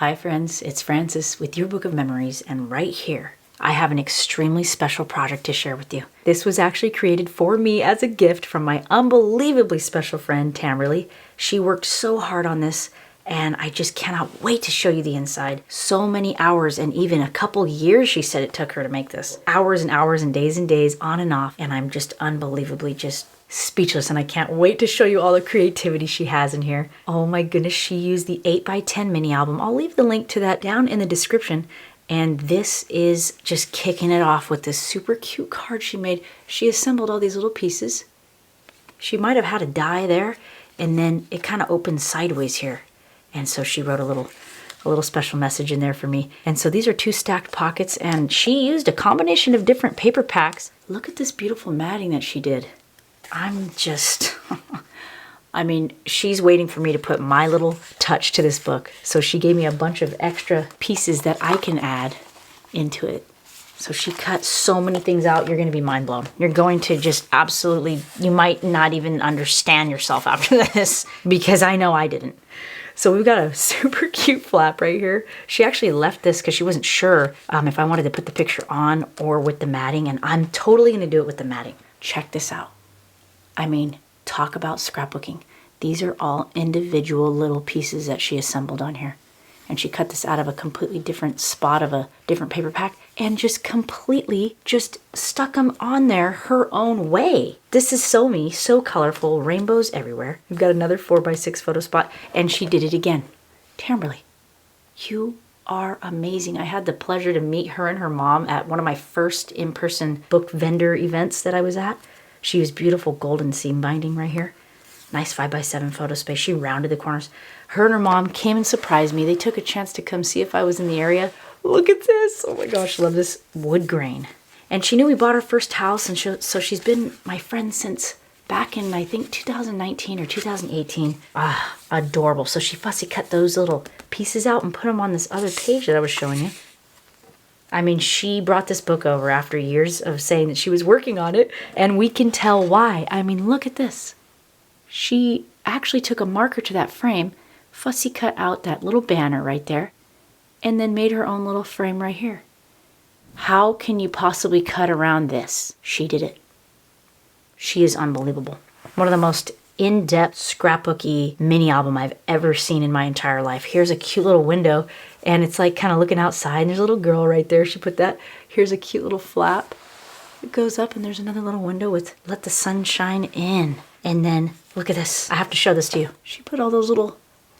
Hi friends, it's Frances with Your Book of Memories, and right here I have an extremely special project to share with you. This was actually created for me as a gift from my unbelievably special friend Tamberly. She worked so hard on this and I just cannot wait to show you the inside. So many hours and even a couple years she said it took her to make this. Hours and hours and days on and off, and I'm just unbelievably just speechless, and I can't wait to show you all the creativity she has in here. Oh my goodness, she used the 8x10 mini album. I'll leave the link to that down in the description. And this is just kicking it off with this super cute card she made. She assembled all these little pieces. She might have had a die there, and then it kind of opens sideways here. And so she wrote a little special message in there for me. And so these are 2 stacked pockets, and she used a combination of different paper packs. Look at this beautiful matting that she did. I'm just, I mean, she's waiting for me to put my little touch to this book. So she gave me a bunch of extra pieces that I can add into it. So she cut so many things out, you're going to be mind blown. You're going to just absolutely, you might not even understand yourself after this, because I know I didn't. So we've got a super cute flap right here. She actually left this because she wasn't sure if I wanted to put the picture on or with the matting, and I'm totally going to do it with the matting. Check this out. I mean, talk about scrapbooking. These are all individual little pieces that she assembled on here. And she cut this out of a completely different spot of a different paper pack and just completely just stuck them on there her own way. This is so me, so colorful, rainbows everywhere. We've got another 4x6 photo spot, and she did it again. Tamberly, you are amazing. I had the pleasure to meet her and her mom at one of my first in-person book vendor events that I was at. She used beautiful golden seam binding right here. Nice 5x7 photo space. She rounded the corners. Her and her mom came and surprised me. They took a chance to come see if I was in the area. Look at this. Oh my gosh, I love this wood grain. And she knew we bought our first house, and so she's been my friend since back in, I think, 2019 or 2018. Ah, adorable. So she fussy cut those little pieces out and put them on this other page that I was showing you. I mean, she brought this book over after years of saying that she was working on it, and we can tell why. I mean, look at this. She actually took a marker to that frame, fussy cut out that little banner right there, and then made her own little frame right here. How can you possibly cut around this? She did it. She is unbelievable. One of the most in-depth scrapbooky mini album I've ever seen in my entire life. Here's a cute little window, and it's like kind of looking outside, and there's a little girl right there. She put that. Here's a cute little flap. It goes up, and there's another little window with let the sun shine in. And then look at this. I have to show this to you. She put all those little,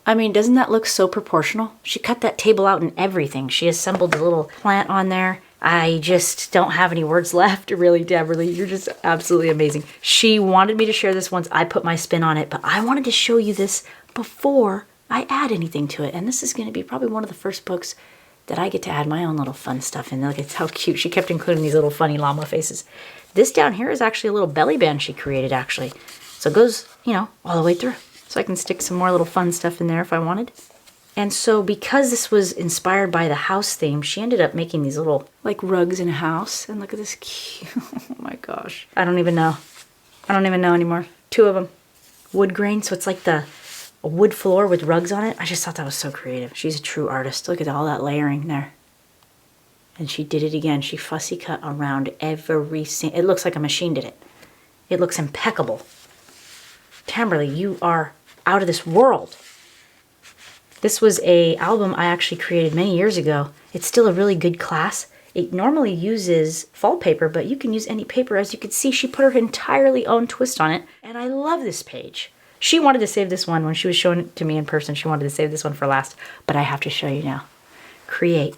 I mean, doesn't that look so proportional? She cut that table out and everything. She assembled the little plant on there. I just don't have any words left, really, Tamberly. You're just absolutely amazing. She wanted me to share this once I put my spin on it, but I wanted to show you this before I add anything to it. And this is going to be probably one of the first books that I get to add my own little fun stuff in. Look at how cute. She kept including these little funny llama faces. This down here is actually a little belly band she created, actually. So it goes, you know, all the way through. So I can stick some more little fun stuff in there if I wanted. And so because this was inspired by the house theme, she ended up making these little, like, rugs in a house. And look at this cute, oh my gosh. I don't even know. I don't even know anymore. 2 of them. Wood grain, so it's like a wood floor with rugs on it. I just thought that was so creative. She's a true artist. Look at all that layering there. And she did it again. She fussy cut around every single, it looks like a machine did it. It looks impeccable. Tamberly, you are out of this world. This was an album I actually created many years ago. It's still a really good class. It normally uses fall paper, but you can use any paper. As you can see, she put her entirely own twist on it, and I love this page. She wanted to save this one when she was showing it to me in person. She wanted to save this one for last, but I have to show you now. Create,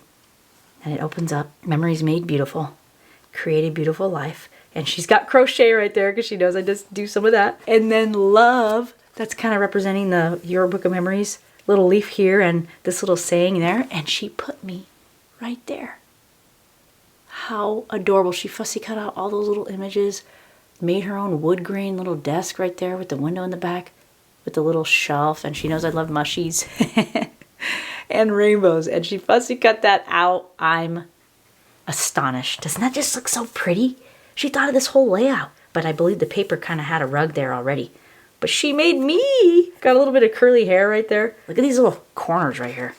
and it opens up. Memories made beautiful. Create a beautiful life. And she's got crochet right there because she knows I just do some of that. And then love, that's kind of representing the Your Book of Memories little leaf here and this little saying there. And she put me right there. How adorable. She fussy cut out all those little images, made her own wood grain little desk right there with the window in the back, with the little shelf. And she knows I love mushies and rainbows. And she fussy cut that out. I'm astonished. Doesn't that just look so pretty? She thought of this whole layout, but I believe the paper kind of had a rug there already. But she made me. Got a little bit of curly hair right there. Look at these little corners right here.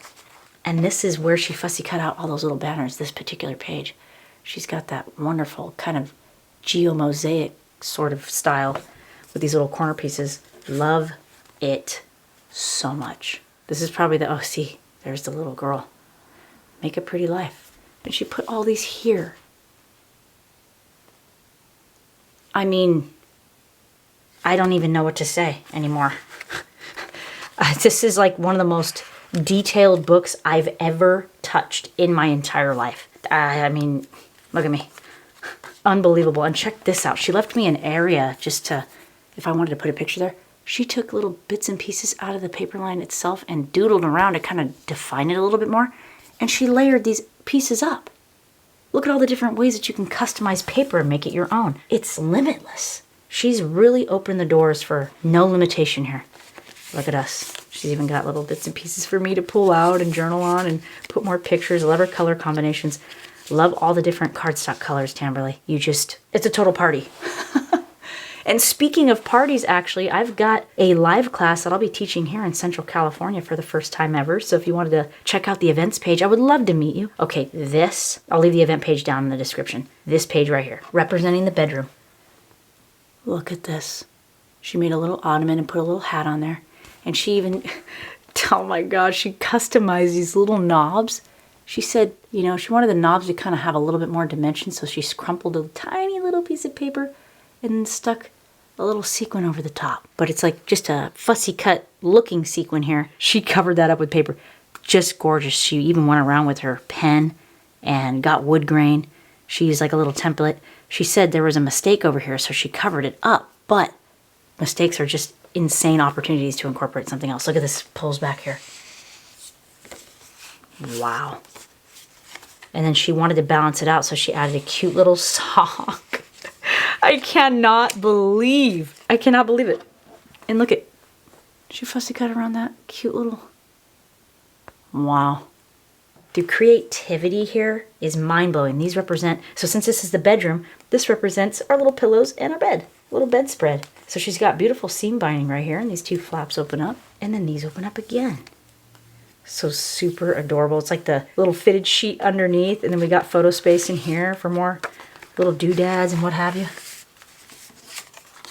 And this is where she fussy cut out all those little banners, this particular page. She's got that wonderful kind of geomosaic sort of style with these little corner pieces. Love it so much. This is probably the, oh, see, there's the little girl. Make a pretty life. And she put all these here. I mean, I don't even know what to say anymore. This is like one of the most detailed books I've ever touched in my entire life. I mean, look at me. Unbelievable. And check this out. She left me an area just to, if I wanted to put a picture there. She took little bits and pieces out of the paper line itself and doodled around to kind of define it a little bit more. And she layered these pieces up. Look at all the different ways that you can customize paper and make it your own. It's limitless. She's really opened the doors for no limitation here. Look at us. She's even got little bits and pieces for me to pull out and journal on and put more pictures. Love her color combinations. Love all the different cardstock colors, Tamberly. It's a total party. And speaking of parties, actually, I've got a live class that I'll be teaching here in Central California for the first time ever. So if you wanted to check out the events page, I would love to meet you. Okay, I'll leave the event page down in the description. This page right here, representing the bedroom. Look at this. She made a little ottoman and put a little hat on there. And she even, oh my gosh, she customized these little knobs. She said, you know, she wanted the knobs to kind of have a little bit more dimension. So she crumpled a tiny little piece of paper and stuck a little sequin over the top. But it's like just a fussy cut looking sequin here. She covered that up with paper. Just gorgeous. She even went around with her pen and got wood grain. She used like a little template. She said there was a mistake over here, so she covered it up. But mistakes are just insane opportunities to incorporate something else. Look at this, pulls back here. Wow. And then she wanted to balance it out, so she added a cute little sock. I cannot believe it. And look at, she fussy cut around that cute little, wow. The creativity here is mind-blowing. These represent, so since this is the bedroom, this represents our little pillows and our bed, little bedspread. So she's got beautiful seam binding right here, and these two flaps open up, and then these open up again. So super adorable. It's like the little fitted sheet underneath, and then we got photo space in here for more little doodads and what have you.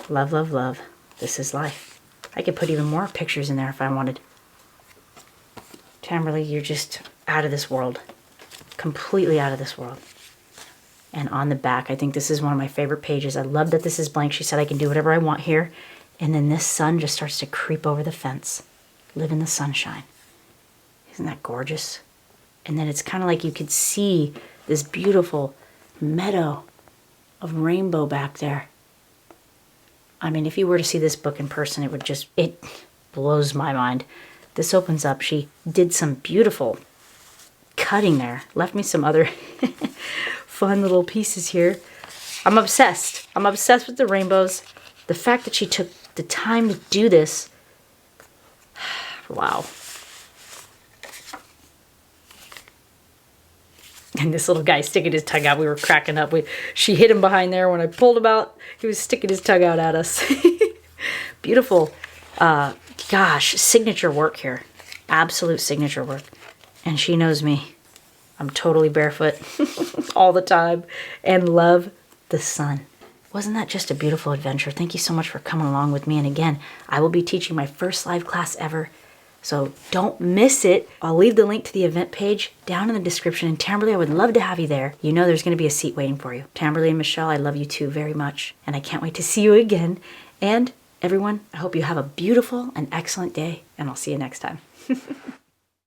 Love, love, love. This is life. I could put even more pictures in there if I wanted. Tamberly, you're just out of this world. Completely out of this world. And on the back, I think this is one of my favorite pages. I love that this is blank. She said I can do whatever I want here. And then this sun just starts to creep over the fence. Live in the sunshine. Isn't that gorgeous? And then it's kind of like you could see this beautiful meadow of rainbow back there. I mean, if you were to see this book in person, it blows my mind. This opens up. She did some beautiful cutting there. Left me some other fun little pieces here. I'm obsessed. I'm obsessed with the rainbows. The fact that she took the time to do this. Wow. And this little guy sticking his tongue out. We were cracking up. She hid him behind there. When I pulled him out, he was sticking his tongue out at us. Beautiful, gosh, signature work here. Absolute signature work. And she knows me. I'm totally barefoot all the time and love the sun. Wasn't that just a beautiful adventure? Thank you so much for coming along with me. And again, I will be teaching my first live class ever. So don't miss it. I'll leave the link to the event page down in the description. And Tamberly, I would love to have you there. You know there's going to be a seat waiting for you. Tamberly and Michelle, I love you too very much. And I can't wait to see you again. And everyone, I hope you have a beautiful and excellent day. And I'll see you next time.